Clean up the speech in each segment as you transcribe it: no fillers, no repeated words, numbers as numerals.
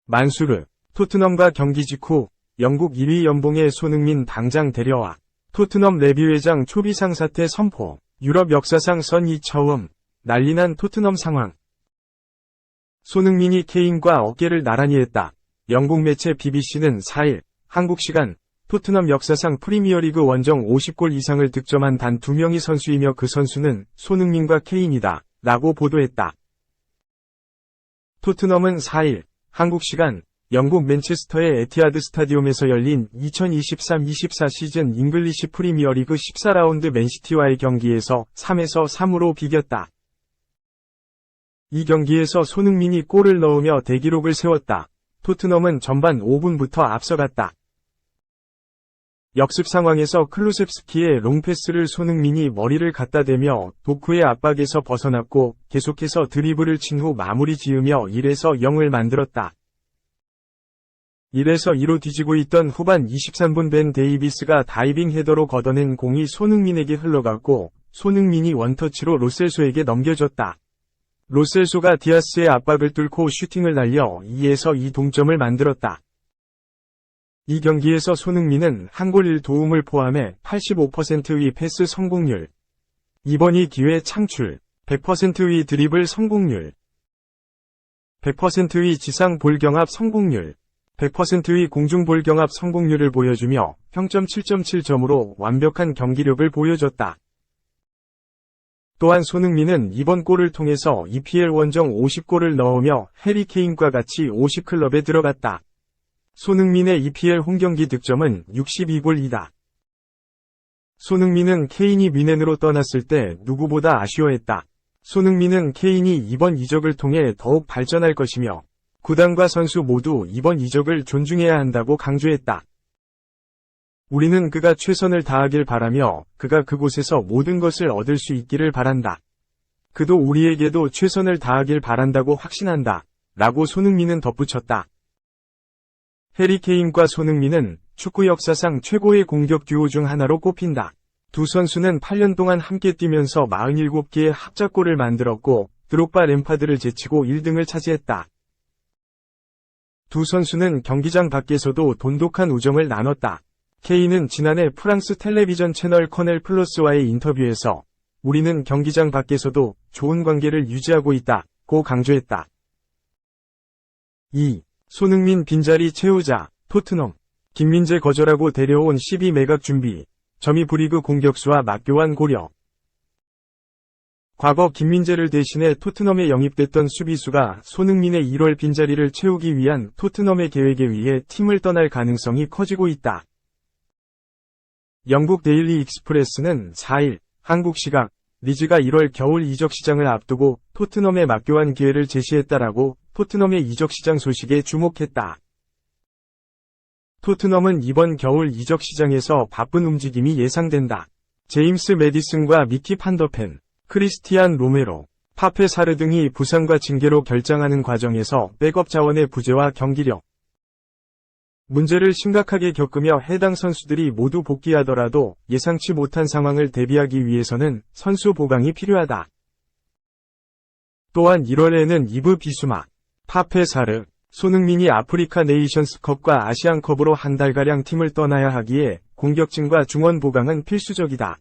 만수르, 토트넘과 경기 직후 영국 1위 연봉의 손흥민 당장 데려와. 토트넘 레비 회장 초비상 사퇴 선포. 유럽 역사상 선이 처음. 난리난 토트넘 상황. 손흥민이 케인과 어깨를 나란히 했다. 영국 매체 BBC는 4일 한국 시간 토트넘 역사상 프리미어리그 원정 50골 이상을 득점한 단 2명의 선수이며 그 선수는 손흥민과 케인이다 라고 보도했다. 토트넘은 4일 한국 시간 영국 맨체스터의 에티하드 스타디움에서 열린 2023-24 시즌 잉글리시 프리미어리그 14라운드 맨시티와의 경기에서 3-3으로 비겼다. 이 경기에서 손흥민이 골을 넣으며 대기록을 세웠다. 토트넘은 전반 5분부터 앞서갔다. 역습 상황에서 클루셉스키의 롱패스를 손흥민이 머리를 갖다 대며 도쿠의 압박에서 벗어났고 계속해서 드리블을 친 후 마무리 지으며 1-0을 만들었다. 1-2로 뒤지고 있던 후반 23분 벤 데이비스가 다이빙 헤더로 걷어낸 공이 손흥민에게 흘러갔고 손흥민이 원터치로 로셀소에게 넘겨줬다. 로셀소가 디아스의 압박을 뚫고 슈팅을 날려 2-2 동점을 만들었다. 이 경기에서 손흥민은 한 골 1도움을 포함해 85%의 패스 성공률, 2번이 기회 창출, 100%의 드리블 성공률, 100%의 지상 볼 경합 성공률, 100%의 공중 볼 경합 성공률을 보여주며 평점 7.7점으로 완벽한 경기력을 보여줬다. 또한 손흥민은 이번 골을 통해서 EPL 원정 50골을 넣으며 해리 케인과 같이 50클럽에 들어갔다. 손흥민의 EPL 홈경기 득점은 62골이다. 손흥민은 케인이 뮌헨으로 떠났을 때 누구보다 아쉬워했다. 손흥민은 케인이 이번 이적을 통해 더욱 발전할 것이며 구단과 선수 모두 이번 이적을 존중해야 한다고 강조했다. 우리는 그가 최선을 다하길 바라며 그가 그곳에서 모든 것을 얻을 수 있기를 바란다. 그도 우리에게도 최선을 다하길 바란다고 확신한다. 라고 손흥민은 덧붙였다. 해리 케인과 손흥민은 축구 역사상 최고의 공격 듀오 중 하나로 꼽힌다. 두 선수는 8년 동안 함께 뛰면서 47개의 합작골을 만들었고 드록바 램파드를 제치고 1등을 차지했다. 두 선수는 경기장 밖에서도 돈독한 우정을 나눴다. 케인은 지난해 프랑스 텔레비전 채널 커넬 플러스와의 인터뷰에서 우리는 경기장 밖에서도 좋은 관계를 유지하고 있다고 강조했다. 2. 손흥민 빈자리 채우자. 토트넘. 김민재 거절하고 데려온 12매각 준비. 점이 브리그 공격수와 맞교환 고려. 과거 김민재를 대신해 토트넘에 영입됐던 수비수가 손흥민의 1월 빈자리를 채우기 위한 토트넘의 계획에 의해 팀을 떠날 가능성이 커지고 있다. 영국 데일리 익스프레스는 4일 한국 시각 리즈가 1월 겨울 이적 시장을 앞두고 토트넘의 맞교환 기회를 제시했다라고 토트넘의 이적 시장 소식에 주목했다. 토트넘은 이번 겨울 이적 시장에서 바쁜 움직임이 예상된다. 제임스 매디슨과 미키 판더펜, 크리스티안 로메로, 파페 사르 등이 부상과 징계로 결장하는 과정에서 백업 자원의 부재와 경기력 문제를 심각하게 겪으며 해당 선수들이 모두 복귀하더라도 예상치 못한 상황을 대비하기 위해서는 선수 보강이 필요하다. 또한 1월에는 이브 비수마, 파페 사르, 손흥민이 아프리카 네이션스컵과 아시안컵으로 한 달가량 팀을 떠나야 하기에 공격진과 중원 보강은 필수적이다.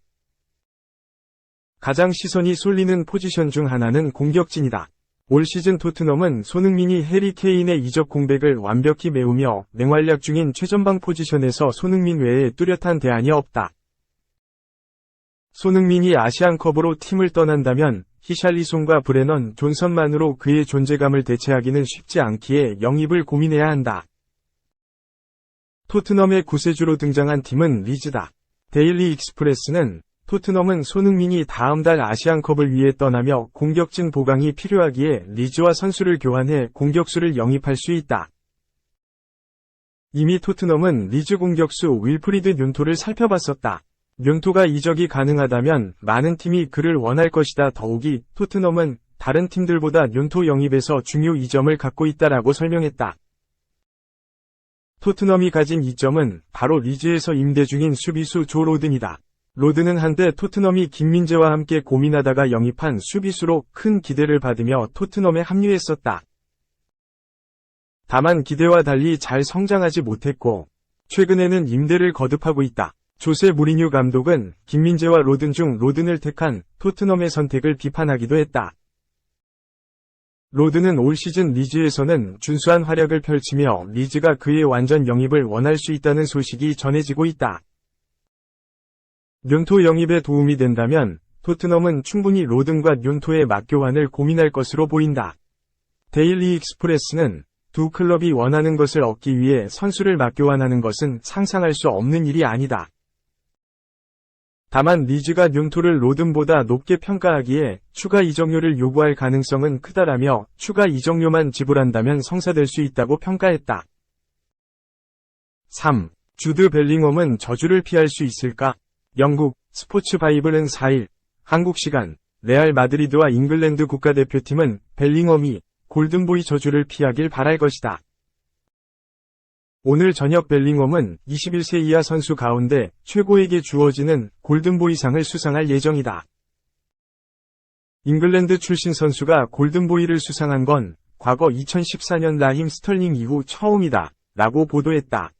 가장 시선이 쏠리는 포지션 중 하나는 공격진이다. 올 시즌 토트넘은 손흥민이 해리 케인의 이적 공백을 완벽히 메우며 맹활약 중인 최전방 포지션에서 손흥민 외에 뚜렷한 대안이 없다. 손흥민이 아시안컵으로 팀을 떠난다면 히샬리송과 브레넌 존슨만으로 그의 존재감을 대체하기는 쉽지 않기에 영입을 고민해야 한다. 토트넘의 구세주로 등장한 팀은 리즈다. 데일리 익스프레스는 토트넘은 손흥민이 다음 달 아시안컵을 위해 떠나며 공격진 보강이 필요하기에 리즈와 선수를 교환해 공격수를 영입할 수 있다. 이미 토트넘은 리즈 공격수 윌프리드 뇽토를 살펴봤었다. 뇽토가 이적이 가능하다면 많은 팀이 그를 원할 것이다. 더욱이 토트넘은 다른 팀들보다 뇽토 영입에서 중요 이점을 갖고 있다라고 설명했다. 토트넘이 가진 이점은 바로 리즈에서 임대 중인 수비수 조 로든이다. 로드는 한때 토트넘이 김민재와 함께 고민하다가 영입한 수비수로 큰 기대를 받으며 토트넘에 합류했었다. 다만 기대와 달리 잘 성장하지 못했고 최근에는 임대를 거듭하고 있다. 조세 무리뉴 감독은 김민재와 로든 중 로든을 택한 토트넘의 선택을 비판하기도 했다. 로든은 올 시즌 리즈에서는 준수한 활약을 펼치며 리즈가 그의 완전 영입을 원할 수 있다는 소식이 전해지고 있다. 뇰토 영입에 도움이 된다면 토트넘은 충분히 로든과 뇰토의 맞교환을 고민할 것으로 보인다. 데일리 익스프레스는 두 클럽이 원하는 것을 얻기 위해 선수를 맞교환하는 것은 상상할 수 없는 일이 아니다. 다만 리즈가 뇰토를 로든보다 높게 평가하기에 추가 이적료를 요구할 가능성은 크다라며 추가 이적료만 지불한다면 성사될 수 있다고 평가했다. 3. 주드 벨링엄은 저주를 피할 수 있을까? 영국 스포츠 바이블은 4일 한국 시간 레알 마드리드와 잉글랜드 국가대표팀은 벨링엄이 골든보이 저주를 피하길 바랄 것이다. 오늘 저녁 벨링엄은 21세 이하 선수 가운데 최고에게 주어지는 골든보이상을 수상할 예정이다. 잉글랜드 출신 선수가 골든보이를 수상한 건 과거 2014년 라힘 스털링 이후 처음이다 라고 보도했다.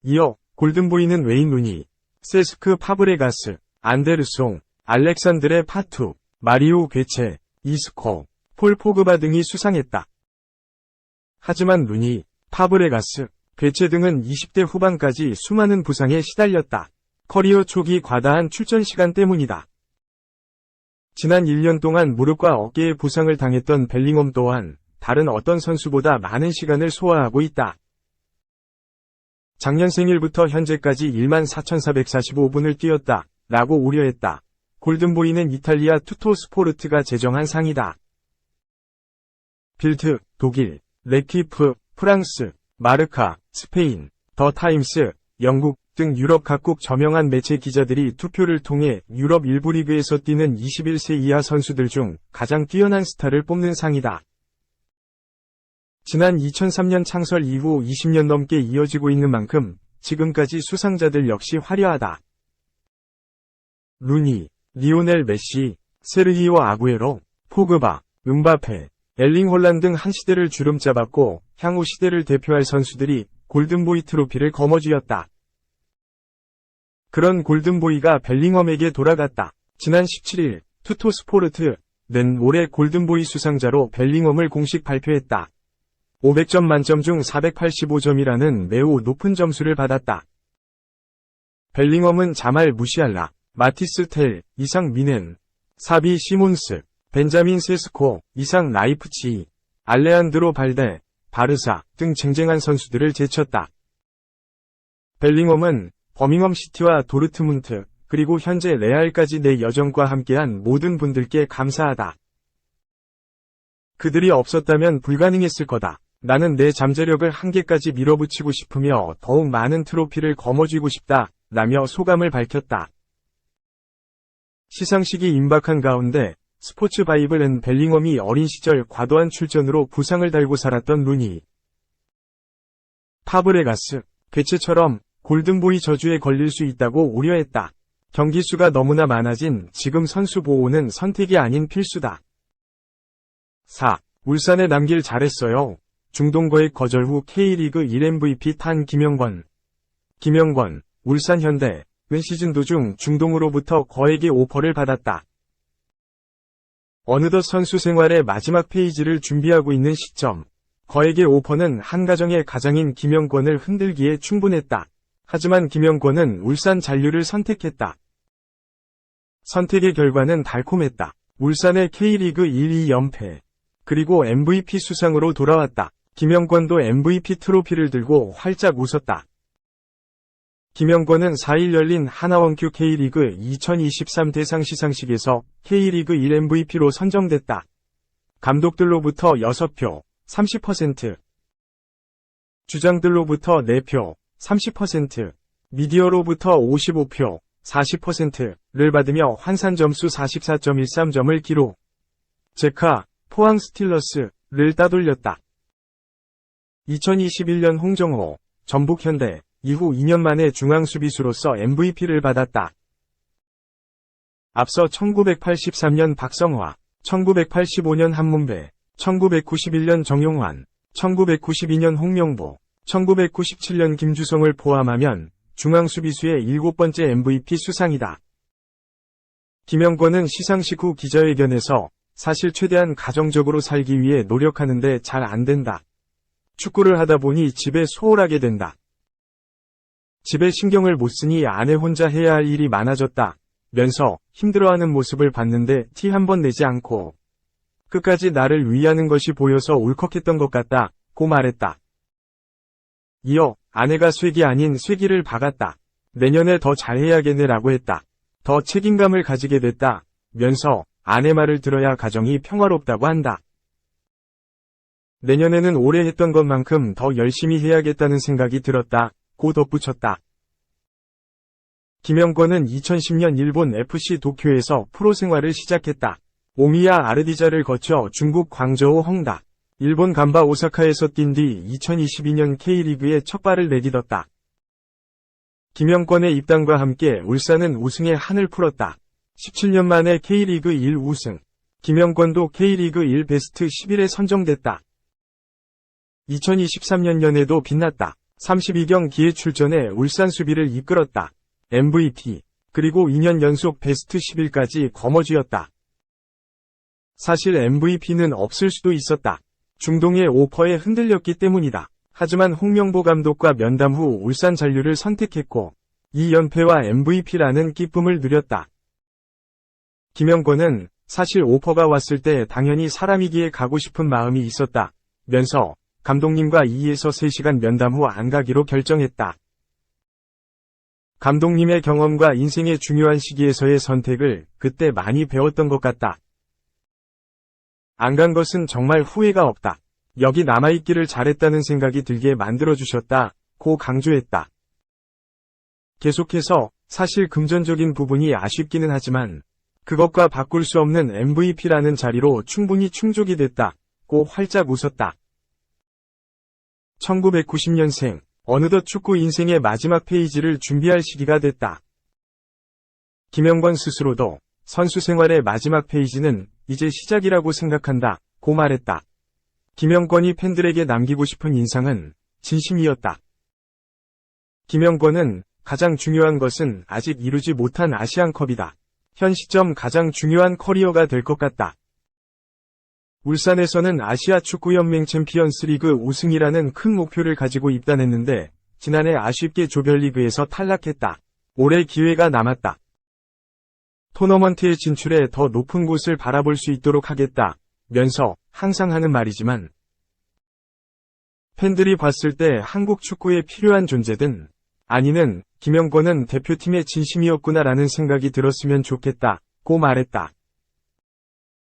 이어 골든보이는 웨인 루니, 세스크 파브레가스, 안데르송, 알렉산드레 파투, 마리오 괴체, 이스코, 폴 포그바 등이 수상했다. 하지만 루니, 파브레가스, 괴체 등은 20대 후반까지 수많은 부상에 시달렸다. 커리어 초기 과다한 출전 시간 때문이다. 지난 1년 동안 무릎과 어깨에 부상을 당했던 벨링엄 또한 다른 어떤 선수보다 많은 시간을 소화하고 있다. 작년 생일부터 현재까지 14,445분을 뛰었다 라고 우려했다. 골든보이는 이탈리아 투토 스포르트가 제정한 상이다. 빌트, 독일, 레키프, 프랑스, 마르카, 스페인, 더 타임스, 영국 등 유럽 각국 저명한 매체 기자들이 투표를 통해 유럽 일부 리그에서 뛰는 21세 이하 선수들 중 가장 뛰어난 스타를 뽑는 상이다. 지난 2003년 창설 이후 20년 넘게 이어지고 있는 만큼 지금까지 수상자들 역시 화려하다. 루니, 리오넬 메시, 세르히오 아구에로, 포그바, 음바페, 엘링 홀란 등 한 시대를 주름잡았고 향후 시대를 대표할 선수들이 골든보이 트로피를 거머쥐었다. 그런 골든보이가 벨링엄에게 돌아갔다. 지난 17일 투토스포르트는 올해 골든보이 수상자로 벨링엄을 공식 발표했다. 500점 만점 중 485점이라는 매우 높은 점수를 받았다. 벨링엄은 자말 무시알라, 마티스 텔, 이상 미넨, 사비 시몬스, 벤자민 세스코, 이상 라이프치히, 알레한드로 발데, 바르사 등 쟁쟁한 선수들을 제쳤다. 벨링엄은 버밍엄 시티와 도르트문트, 그리고 현재 레알까지 내 여정과 함께한 모든 분들께 감사하다. 그들이 없었다면 불가능했을 거다. 나는 내 잠재력을 한계까지 밀어붙이고 싶으며 더욱 많은 트로피를 거머쥐고 싶다. 라며 소감을 밝혔다. 시상식이 임박한 가운데 스포츠 바이블은 벨링엄이 어린 시절 과도한 출전으로 부상을 달고 살았던 루니, 파브레가스, 괴체처럼 골든보이 저주에 걸릴 수 있다고 우려했다. 경기 수가 너무나 많아진 지금 선수 보호는 선택이 아닌 필수다. 4. 울산에 남길 잘했어요. 중동거액 거절 후 K리그 1 MVP 탄 김영권. 김영권, 울산 현대은 시즌 도중 중동으로부터 거액의 오퍼를 받았다. 어느덧 선수 생활의 마지막 페이지를 준비하고 있는 시점, 거액의 오퍼는 한 가정의 가장인 김영권을 흔들기에 충분했다. 하지만 김영권은 울산 잔류를 선택했다. 선택의 결과는 달콤했다. 울산의 K리그 1, 2연패, 그리고 MVP 수상으로 돌아왔다. 김영권도 MVP 트로피를 들고 활짝 웃었다. 김영권은 4일 열린 하나원큐 K리그 2023 대상 시상식에서 K리그 1 MVP로 선정됐다. 감독들로부터 6표, 30%, 주장들로부터 4표, 30%, 미디어로부터 55표, 40%를 받으며 환산 점수 44.13점을 기록. 제카, 포항 스틸러스를 따돌렸다. 2021년 홍정호, 전북현대, 이후 2년 만에 중앙 수비수로서 MVP를 받았다. 앞서 1983년 박성화, 1985년 한문배, 1991년 정용환, 1992년 홍명보, 1997년 김주성을 포함하면 중앙 수비수의 7번째 MVP 수상이다. 김영권은 시상식 후 기자회견에서 사실 최대한 가정적으로 살기 위해 노력하는데 잘 안 된다. 축구를 하다 보니 집에 소홀하게 된다. 집에 신경을 못 쓰니 아내 혼자 해야 할 일이 많아졌다. 면서 힘들어하는 모습을 봤는데 티 한 번 내지 않고 끝까지 나를 위하는 것이 보여서 울컥했던 것 같다. 고 말했다. 이어 아내가 쐐기 아닌 쐐기를 박았다. 내년에 더 잘해야겠네 라고 했다. 더 책임감을 가지게 됐다. 면서 아내 말을 들어야 가정이 평화롭다고 한다. 내년에는 올해 했던 것만큼 더 열심히 해야겠다는 생각이 들었다. 고 덧붙였다. 김영권은 2010년 일본 FC 도쿄에서 프로 생활을 시작했다. 오미야 아르디자를 거쳐 중국 광저우 헝다, 일본 간바 오사카에서 뛴 뒤 2022년 K리그에 첫 발을 내딛었다. 김영권의 입단과 함께 울산은 우승의 한을 풀었다. 17년 만에 K리그 1 우승. 김영권도 K리그 1 베스트 11에 선정됐다. 2023년에도 빛났다. 32경기에 출전해 울산 수비를 이끌었다. MVP, 그리고 2년 연속 베스트 11까지 거머쥐었다. 사실 MVP는 없을 수도 있었다. 중동의 오퍼에 흔들렸기 때문이다. 하지만 홍명보 감독과 면담 후 울산 잔류를 선택했고 2연패와 MVP라는 기쁨을 누렸다. 김영권은 사실 오퍼가 왔을 때 당연히 사람이기에 가고 싶은 마음이 있었다. 면서 감독님과 2에서 3시간 면담 후 안 가기로 결정했다. 감독님의 경험과 인생의 중요한 시기에서의 선택을 그때 많이 배웠던 것 같다. 안 간 것은 정말 후회가 없다. 여기 남아있기를 잘했다는 생각이 들게 만들어주셨다. 고 강조했다. 계속해서 사실 금전적인 부분이 아쉽기는 하지만 그것과 바꿀 수 없는 MVP라는 자리로 충분히 충족이 됐다. 고 활짝 웃었다. 1990년생, 어느덧 축구 인생의 마지막 페이지를 준비할 시기가 됐다. 김영권 스스로도 선수 생활의 마지막 페이지는 이제 시작이라고 생각한다. 고 말했다. 김영권이 팬들에게 남기고 싶은 인상은 진심이었다. 김영권은 가장 중요한 것은 아직 이루지 못한 아시안컵이다. 현 시점 가장 중요한 커리어가 될 것 같다. 울산에서는 아시아 축구연맹 챔피언스리그 우승이라는 큰 목표를 가지고 입단했는데 지난해 아쉽게 조별리그에서 탈락했다. 올해 기회가 남았다. 토너먼트에 진출해 더 높은 곳을 바라볼 수 있도록 하겠다. 면서 항상 하는 말이지만 팬들이 봤을 때 한국 축구에 필요한 존재든 아니는 김영권은 대표팀의 진심이었구나라는 생각이 들었으면 좋겠다. 고 말했다.